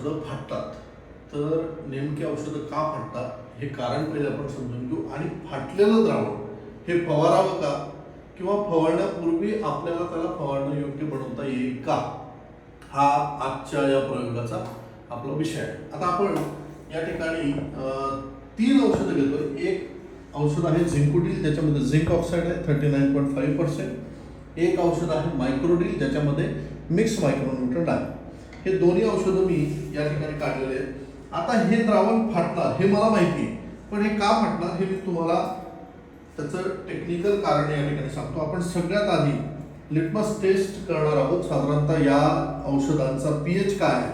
औषधं फाटतात. तर नेमकी औषधं का फाटतात हे कारण पहिले आपण समजून घेऊ. आणि फाटलेलं द्रावण हे फवारावं का, किंवा फवारण्यापूर्वी आपल्याला त्याला फवारणं योग्य बनवता येईल का, हा आजच्या या प्रयोगाचा आपला विषय आहे. आता आपण या ठिकाणी 3 औषधं घेतोय. एक औषध आहे झिंकोडील, ज्याच्यामध्ये झिंक ऑक्साईड आहे 39.5%. एक औषध आहे मायक्रोडील, ज्याच्यामध्ये मिक्स मायक्रोन्यूट्रंट आहे. हे दोन्ही औषधं मी या ठिकाणी काढलेले आहेत. आता हे द्रावण फाटणार हे मला माहिती आहे, पण हे का फाटणार हे मी तुम्हाला त्याचं टेक्निकल कारण या ठिकाणी सांगतो. आपण सगळ्यात आधी लिटमस टेस्ट करणार आहोत. साधारणतः या औषधांचा पीएच काय आहे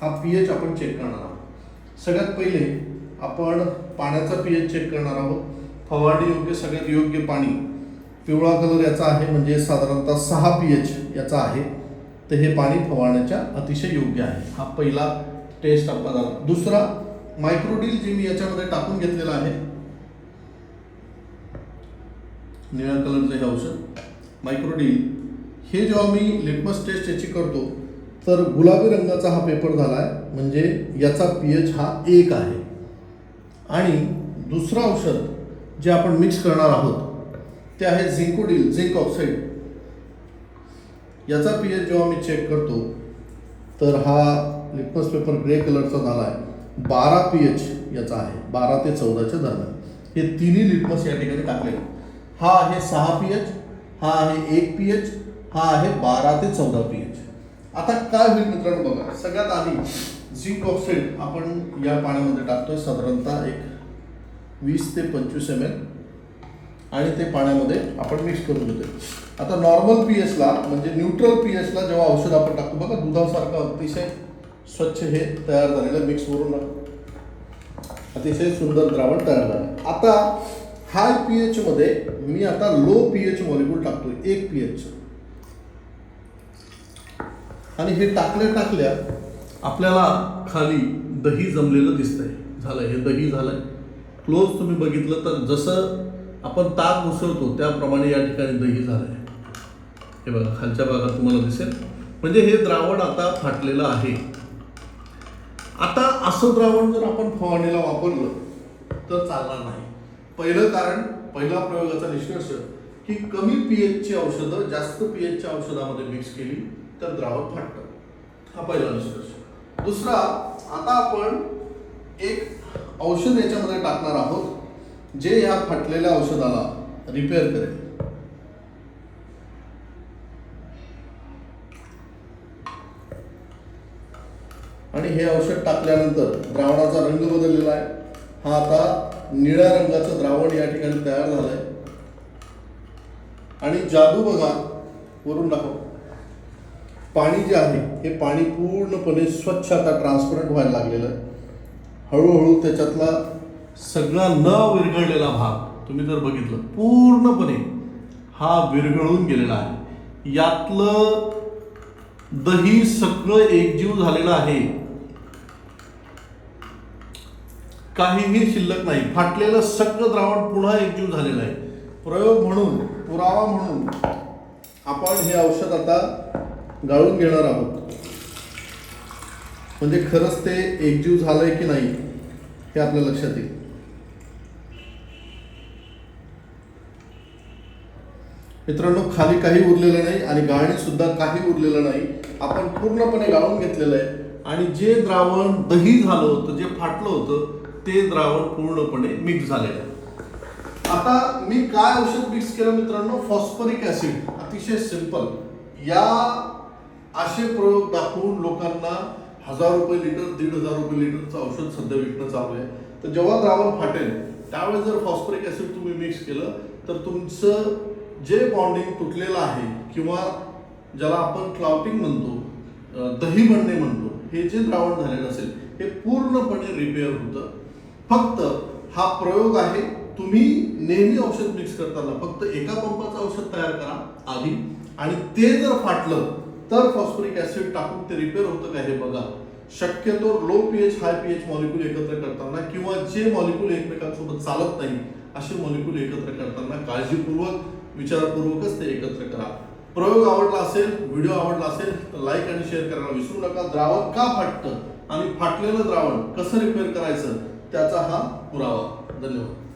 हा पीएच आपण चेक करणार आहोत. सगळ्यात पहिले आपण पाण्याचा पीएच चेक करणार आहोत. फवारणी योग्य सगळ्यात योग्य पाणी पिवळा कलर याचा आहे, म्हणजे साधारणतः 6 पीएच याचा आहे. तर हे पाणी फवारण्याच्या अतिशय योग्य आहे. हा पहिला टेस्ट आपला झाला. दुसरा मायक्रोडील जे मी याच्यामध्ये टाकून घेतलेलं आहे, निळ्या कलरचं हे औषध मायक्रोडील, हे जेव्हा मी लिटमस टेस्ट याची करतो तर गुलाबी रंगाचा हा पेपर झाला आहे, म्हणजे याचा पीएच हा 1 आहे. आणि दुसरं औषध जे आपण मिक्स करणार आहोत ते आहे झिंकोडील, झिंक ऑक्साईड. याचा पीएच जेव्हा मी चेक करतो तर हा लिटमस पेपर ग्रे कलरचा झाला आहे, 12 पीएच याचा आहे, 12 ते 14च्या दरम्यान. हे तिन्ही लिटमस या ठिकाणी टाकले. हा आहे 6 पीएच, हा आहे 1 पीएच, हा आहे 12 ते 14 पीएच. आता काय होईल मित्रांनो बघा, सगळ्यात आधी झिंक ऑक्साईड आपण या पाण्यामध्ये टाकतोय, साधारणतः एक 20 ते 25 ml, आणि ते पाण्यामध्ये आपण मिक्स करून घेतोय. आता नॉर्मल पीएचला म्हणजे न्यूट्रल पीएचला जेव्हा औषध आपण टाकतो बघा, दुधासारखं अतिशय स्वच्छ हे तयार झालेलं मिक्स वरून अतिशय सुंदर द्रावण तयार झालं. आता हाय पीएच मध्ये मी आता लो पीएच मॉलिक्यूल टाकतोय, 1 पीएच, आणि हे टाकल्या आपल्याला खाली दही जमलेलं दिसतंय. झालंय हे दही झालंय. क्लोज तुम्ही बघितलं तर जसं आपण ताक उसळतो त्याप्रमाणे या ठिकाणी दही झालंय. हे बघा खालच्या भागात तुम्हाला दिसेल, म्हणजे हे द्रावण आता फाटलेलं आहे. आता असं द्रावण जर आपण फवारणीला वापरलं तर चालणार नाही. पहिलं कारण, पहिला प्रयोगाचा निष्कर्ष की कमी पीएचची औषधं जास्त पीएचच्या औषधामध्ये मिक्स केली तर द्रावण फाटतं. हा पहिला निष्कर्ष. दुसरा, आता आपण एक औषध याच्यामध्ये टाकणार आहोत जे या फाटलेल्या औषधाला रिपेअर करेल. आणि हे औषध टाकल्यानंतर द्रावणाचा रंग बदललेला आहे. हा आता निळ्या रंगाचं द्रावण या ठिकाणी तयार झालंय. आणि जादू बघा, वरून दाखव, पाणी जे आहे हे पाणी पूर्णपणे स्वच्छ आता ट्रान्सपरंट व्हायला लागलेलं आहे. हळूहळू त्याच्यातला सगळा न विरघळलेला भाग तुम्ही जर बघितलं पूर्णपणे हा विरघळून गेलेला आहे. यातलं दही सगळं एकजीव झालेलं आहे, काहीही शिल्लक नाही. फाटलेलं सगळं द्रावण पुन्हा एकजीव झालेलं आहे. प्रयोग म्हणून, पुरावा म्हणून आपण हे औषध आता गाळून घेणार आहोत, म्हणजे खरंच ते एकजीव झालंय की नाही हे आपल्या लक्षात येईल. मित्रांनो, खाली काही उरलेलं नाही आणि गाळणी सुद्धा काही उरलेलं नाही. आपण पूर्णपणे गाळून घेतलेलं आहे. आणि जे द्रावण दही झालं होतं, जे फाटलं होतं, ते द्रावण पूर्णपणे मिक्स झालेलं आहे. आता मी काय औषध मिक्स केलं मित्रांनो? Phosphoric acid. अतिशय सिंपल. या असे प्रयोग दाखवून लोकांना 1000 रुपये लिटर, 1500 रुपये लिटरचं औषध सध्या विकणं चालू आहे. तर जेव्हा द्रावण फाटेल त्यावेळेस जर फॉस्फरिक ऍसिड तुम्ही मिक्स केलं तर तुमचं जे बॉन्डिंग तुटलेलं आहे, किंवा ज्याला आपण क्लाउटिंग म्हणतो, दही बनणे म्हणतो, हे जे द्रावण झालेलं असेल हे पूर्णपणे रिपेअर होतं. फक्त हा प्रयोग आहे. तुम्ही नेहमी औषध मिक्स करताना फक्त एका पंपाचं औषध तयार करा आधी, आणि ते जर फाटलं तर फॉस्फरिक ऍसिड टाकून ते रिपेअर होतं का हे बघा. शक्यतो लो पीएच हाय पीएच मॉलिक्यूल एकत्र करताना, किंवा जे मॉलिक्यूल एकमेकांसोबत चालत नाही असे मॉलिक्यूल एकत्र करताना काळजीपूर्वक, विचारपूर्वकच ते एकत्र करा. प्रयोग आवडला असेल, व्हिडिओ आवडला असेल तर लाईक आणि शेअर करायला विसरू नका. द्रावण का फाटतं आणि फाटलेलं द्रावण कसं रिपेअर करायचं त्याचा हा पुरावा. धन्यवाद.